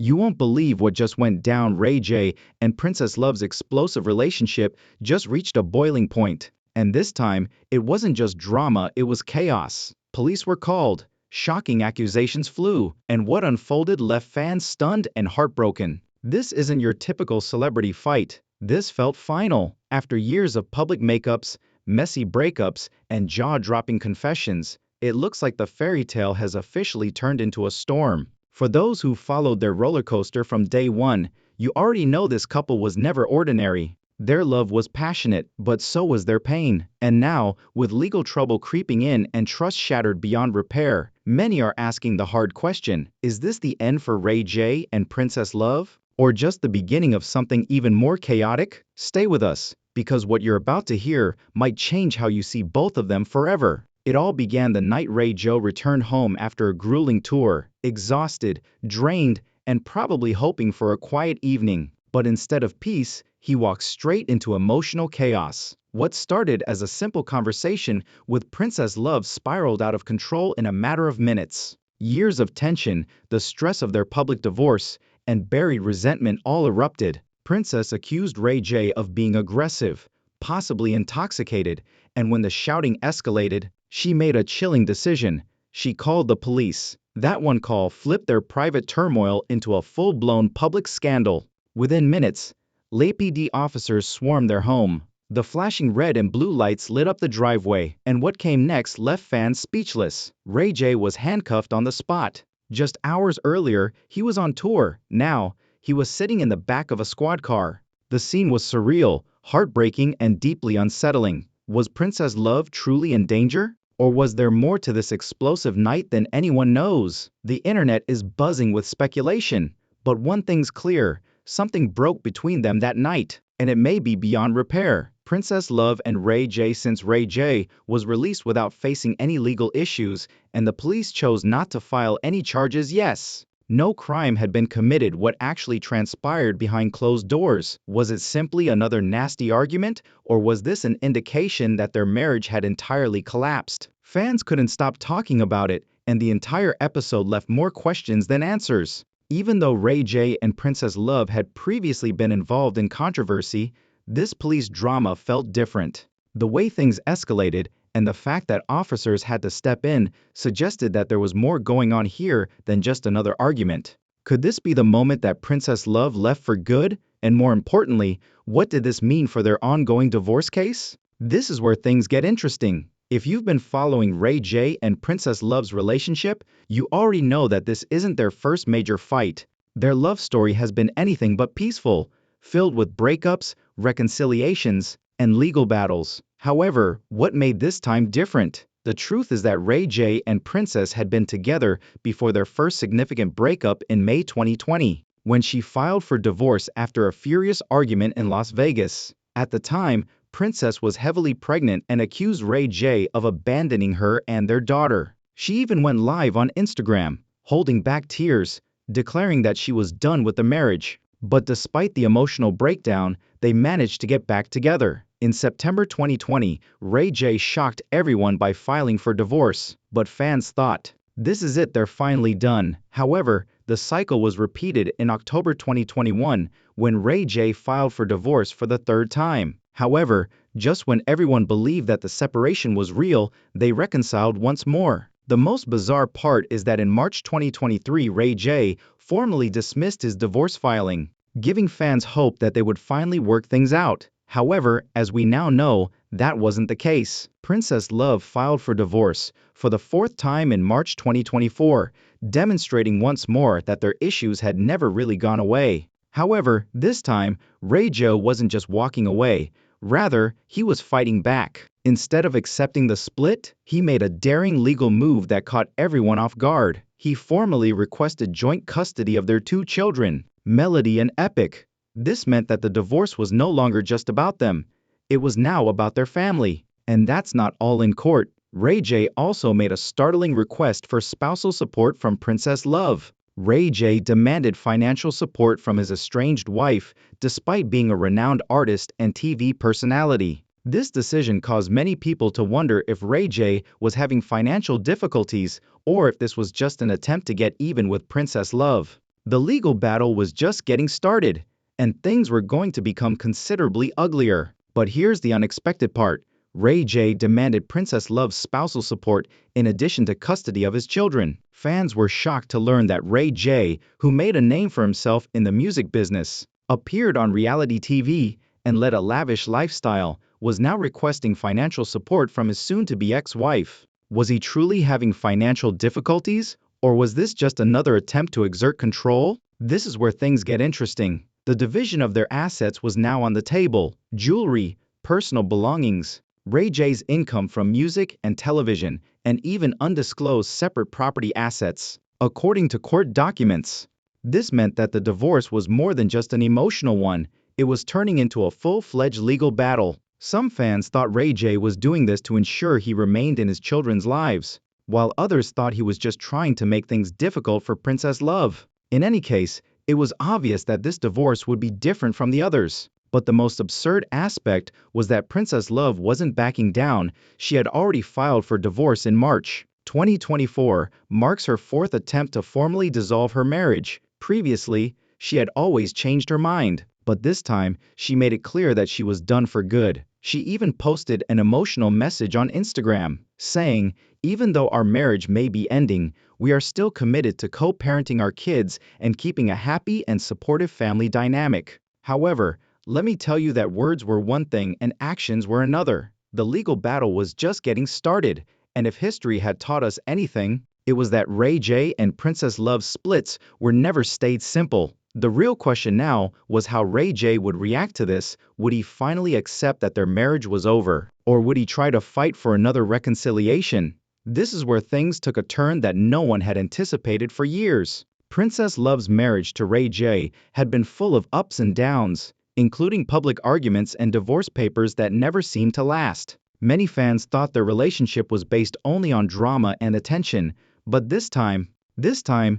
You won't believe what just went down. Ray J and Princess Love's explosive relationship just reached a boiling point. And this time, it wasn't just drama, it was chaos. Police were called, shocking accusations flew, and what unfolded left fans stunned and heartbroken. This isn't your typical celebrity fight. This felt final. After years of public makeups, messy breakups, and jaw-dropping confessions, it looks like the fairy tale has officially turned into a storm. For those who followed their roller coaster from day one, you already know this couple was never ordinary. Their love was passionate, but so was their pain. And now, with legal trouble creeping in and trust shattered beyond repair, many are asking the hard question, is this the end for Ray J and Princess Love? Or just the beginning of something even more chaotic? Stay with us, because what you're about to hear might change how you see both of them forever. It all began the night Ray J returned home after a grueling tour, exhausted, drained, and probably hoping for a quiet evening. But instead of peace, he walked straight into emotional chaos. What started as a simple conversation with Princess Love spiraled out of control in a matter of minutes. Years of tension, the stress of their public divorce, and buried resentment all erupted. Princess accused Ray J of being aggressive, possibly intoxicated, and when the shouting escalated, she made a chilling decision. She called the police. That one call flipped their private turmoil into a full-blown public scandal. Within minutes, LAPD officers swarmed their home. The flashing red and blue lights lit up the driveway, and what came next left fans speechless. Ray J was handcuffed on the spot. Just hours earlier, he was on tour. Now, he was sitting in the back of a squad car. The scene was surreal, heartbreaking, and deeply unsettling. Was Princess Love truly in danger? Or was there more to this explosive night than anyone knows? The internet is buzzing with speculation. But one thing's clear, something broke between them that night, and it may be beyond repair. Princess Love and Ray J. Since Ray J was released without facing any legal issues, and the police chose not to file any charges, yes. No crime had been committed. What actually transpired behind closed doors? Was it simply another nasty argument, or was this an indication that their marriage had entirely collapsed? Fans couldn't stop talking about it, and the entire episode left more questions than answers. Even though Ray J and Princess Love had previously been involved in controversy, this police drama felt different. The way things escalated and the fact that officers had to step in suggested that there was more going on here than just another argument. Could this be the moment that Princess Love left for good? And more importantly, what did this mean for their ongoing divorce case? This is where things get interesting. If you've been following Ray J and Princess Love's relationship, you already know that this isn't their first major fight. Their love story has been anything but peaceful, filled with breakups, reconciliations, and legal battles. However, what made this time different? The truth is that Ray J and Princess had been together before their first significant breakup in May 2020, when she filed for divorce after a furious argument in Las Vegas. At the time, Princess was heavily pregnant and accused Ray J of abandoning her and their daughter. She even went live on Instagram, holding back tears, declaring that she was done with the marriage. But despite the emotional breakdown, they managed to get back together. In September 2020, Ray J shocked everyone by filing for divorce, but fans thought, this is it, they're finally done. However, the cycle was repeated in October 2021 when Ray J filed for divorce for the third time. However, just when everyone believed that the separation was real, they reconciled once more. The most bizarre part is that in March 2023, Ray J formally dismissed his divorce filing, giving fans hope that they would finally work things out. However, as we now know, that wasn't the case. Princess Love filed for divorce for the fourth time in March 2024, demonstrating once more that their issues had never really gone away. However, this time, Ray J wasn't just walking away. Rather, he was fighting back. Instead of accepting the split, he made a daring legal move that caught everyone off guard. He formally requested joint custody of their two children, Melody and Epic. This meant that the divorce was no longer just about them. It was now about their family. And that's not all in court. Ray J also made a startling request for spousal support from Princess Love. Ray J demanded financial support from his estranged wife, despite being a renowned artist and TV personality. This decision caused many people to wonder if Ray J was having financial difficulties or if this was just an attempt to get even with Princess Love. The legal battle was just getting started, and things were going to become considerably uglier. But here's the unexpected part. Ray J demanded Princess Love's spousal support in addition to custody of his children. Fans were shocked to learn that Ray J, who made a name for himself in the music business, appeared on reality TV, and led a lavish lifestyle, was now requesting financial support from his soon-to-be ex-wife. Was he truly having financial difficulties? Or was this just another attempt to exert control? This is where things get interesting. The division of their assets was now on the table. Jewelry, personal belongings, Ray J's income from music and television, and even undisclosed separate property assets. According to court documents, this meant that the divorce was more than just an emotional one. It was turning into a full-fledged legal battle. Some fans thought Ray J was doing this to ensure he remained in his children's lives, while others thought he was just trying to make things difficult for Princess Love. In any case, it was obvious that this divorce would be different from the others. But the most absurd aspect was that Princess Love wasn't backing down. She had already filed for divorce in March. 2024 marks her fourth attempt to formally dissolve her marriage. Previously, she had always changed her mind, but this time, she made it clear that she was done for good. She even posted an emotional message on Instagram, saying, "Even though our marriage may be ending, we are still committed to co-parenting our kids and keeping a happy and supportive family dynamic." However, let me tell you that words were one thing and actions were another. The legal battle was just getting started, and if history had taught us anything, it was that Ray J and Princess Love's splits were never stayed simple. The real question now was how Ray J would react to this. Would he finally accept that their marriage was over? Or would he try to fight for another reconciliation? This is where things took a turn that no one had anticipated for years. Princess Love's marriage to Ray J had been full of ups and downs, including public arguments and divorce papers that never seemed to last. Many fans thought their relationship was based only on drama and attention, but this time,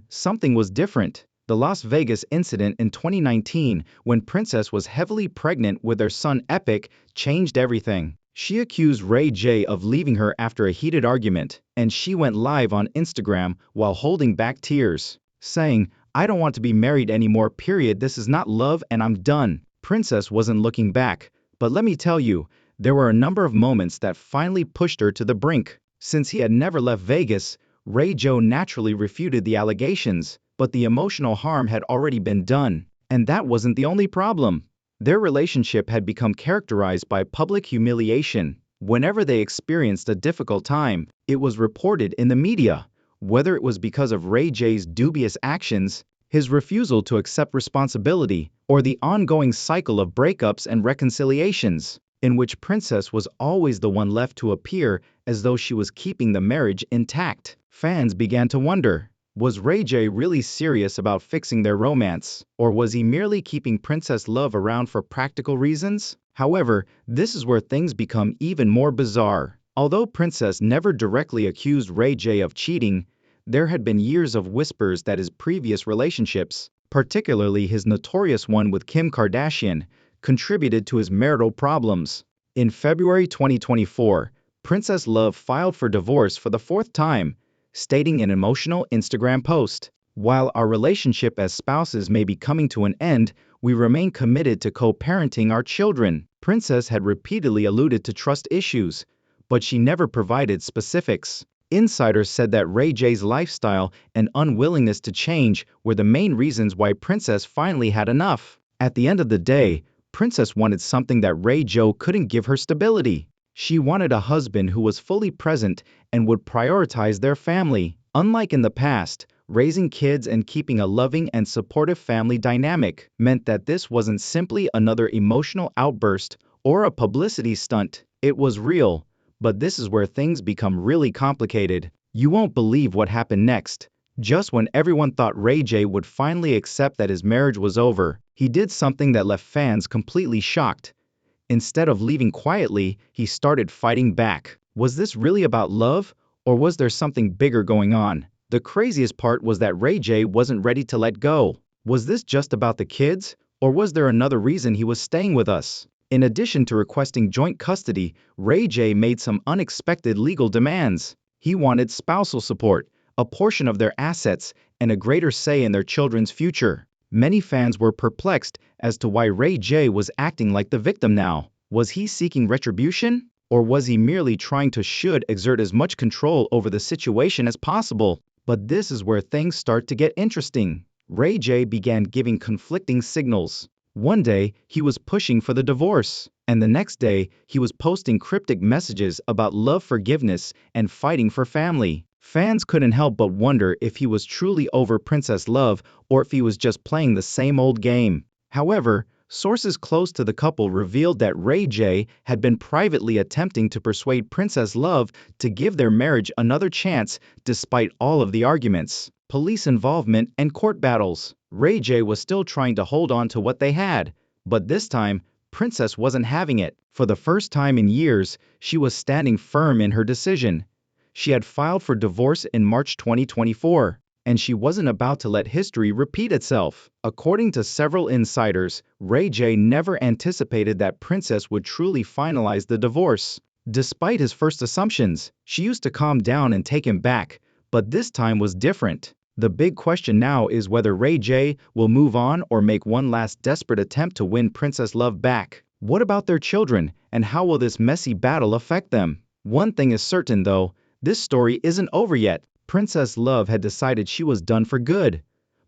something was different. The Las Vegas incident in 2019, when Princess was heavily pregnant with their son Epic, changed everything. She accused Ray J of leaving her after a heated argument, and she went live on Instagram while holding back tears, saying, "I don't want to be married anymore, period. This is not love and I'm done." Princess wasn't looking back, but let me tell you, there were a number of moments that finally pushed her to the brink. Since he had never left Vegas, Ray J naturally refuted the allegations, but the emotional harm had already been done. And that wasn't the only problem. Their relationship had become characterized by public humiliation. Whenever they experienced a difficult time, it was reported in the media. Whether it was because of Ray J's dubious actions, his refusal to accept responsibility, or the ongoing cycle of breakups and reconciliations, in which Princess was always the one left to appear as though she was keeping the marriage intact. Fans began to wonder, was Ray J really serious about fixing their romance, or was he merely keeping Princess Love around for practical reasons? However, this is where things become even more bizarre. Although Princess never directly accused Ray J of cheating, there had been years of whispers that his previous relationships, particularly his notorious one with Kim Kardashian, contributed to his marital problems. In February 2024, Princess Love filed for divorce for the fourth time, stating in an emotional Instagram post, "While our relationship as spouses may be coming to an end, we remain committed to co-parenting our children." Princess had repeatedly alluded to trust issues, but she never provided specifics. Insiders said that Ray J's lifestyle and unwillingness to change were the main reasons why Princess finally had enough. At the end of the day, Princess wanted something that Ray J couldn't give her: stability. She wanted a husband who was fully present and would prioritize their family. Unlike in the past, raising kids and keeping a loving and supportive family dynamic meant that this wasn't simply another emotional outburst or a publicity stunt. It was real. But this is where things become really complicated. You won't believe what happened next. Just when everyone thought Ray J would finally accept that his marriage was over, he did something that left fans completely shocked. Instead of leaving quietly, he started fighting back. Was this really about love, or was there something bigger going on? The craziest part was that Ray J wasn't ready to let go. Was this just about the kids, or was there another reason he was staying with us? In addition to requesting joint custody, Ray J made some unexpected legal demands. He wanted spousal support, a portion of their assets, and a greater say in their children's future. Many fans were perplexed as to why Ray J was acting like the victim now. Was he seeking retribution? Or was he merely trying to exert as much control over the situation as possible? But this is where things start to get interesting. Ray J began giving conflicting signals. One day, he was pushing for the divorce, and the next day, he was posting cryptic messages about love, forgiveness, and fighting for family. Fans couldn't help but wonder if he was truly over Princess Love or if he was just playing the same old game. However, sources close to the couple revealed that Ray J had been privately attempting to persuade Princess Love to give their marriage another chance despite all of the arguments, police involvement, and court battles. Ray J was still trying to hold on to what they had, but this time, Princess wasn't having it. For the first time in years, she was standing firm in her decision. She had filed for divorce in March 2024, and she wasn't about to let history repeat itself. According to several insiders, Ray J never anticipated that Princess would truly finalize the divorce. Despite his first assumptions, she used to calm down and take him back, but this time was different. The big question now is whether Ray J will move on or make one last desperate attempt to win Princess Love back. What about their children, and how will this messy battle affect them? One thing is certain though, this story isn't over yet. Princess Love had decided she was done for good.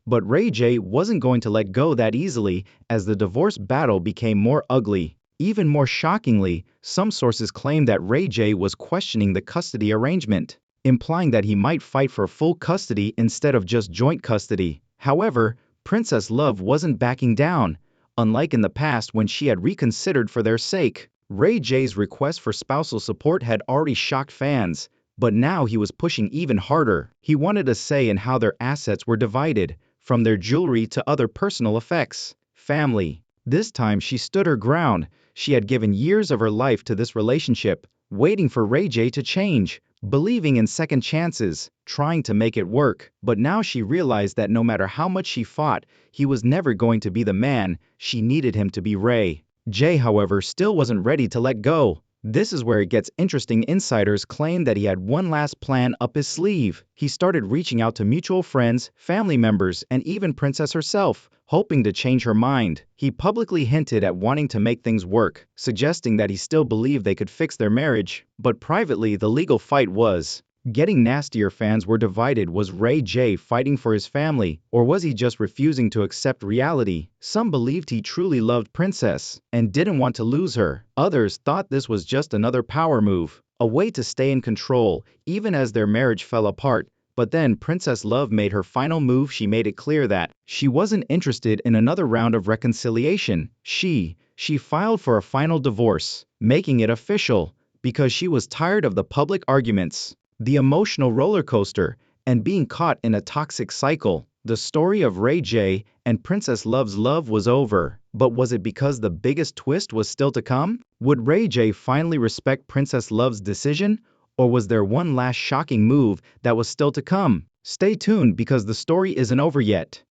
But Ray J wasn't going to let go that easily as the divorce battle became more ugly. Even more shockingly, some sources claim that Ray J was questioning the custody arrangement, implying that he might fight for full custody instead of just joint custody. However, Princess Love wasn't backing down, unlike in the past when she had reconsidered for their sake. Ray J's request for spousal support had already shocked fans. But now he was pushing even harder. He wanted a say in how their assets were divided, from their jewelry to other personal effects. Family. This time she stood her ground. She had given years of her life to this relationship, waiting for Ray J to change, believing in second chances, trying to make it work. But now she realized that no matter how much she fought, he was never going to be the man she needed him to be. Ray J, however, still wasn't ready to let go. This is where it gets interesting. Insiders claim that he had one last plan up his sleeve. He started reaching out to mutual friends, family members, and even Princess herself, hoping to change her mind. He publicly hinted at wanting to make things work, suggesting that he still believed they could fix their marriage. But privately, the legal fight was getting nastier. Fans were divided. Was Ray J fighting for his family, or was he just refusing to accept reality? Some believed he truly loved Princess and didn't want to lose her. Others thought this was just another power move, a way to stay in control, even as their marriage fell apart. But then Princess Love made her final move. She made it clear that she wasn't interested in another round of reconciliation. She filed for a final divorce, making it official, because she was tired of the public arguments, the emotional roller coaster, and being caught in a toxic cycle. The story of Ray J and Princess Love's love was over. But was it because the biggest twist was still to come? Would Ray J finally respect Princess Love's decision? Or was there one last shocking move that was still to come? Stay tuned because the story isn't over yet.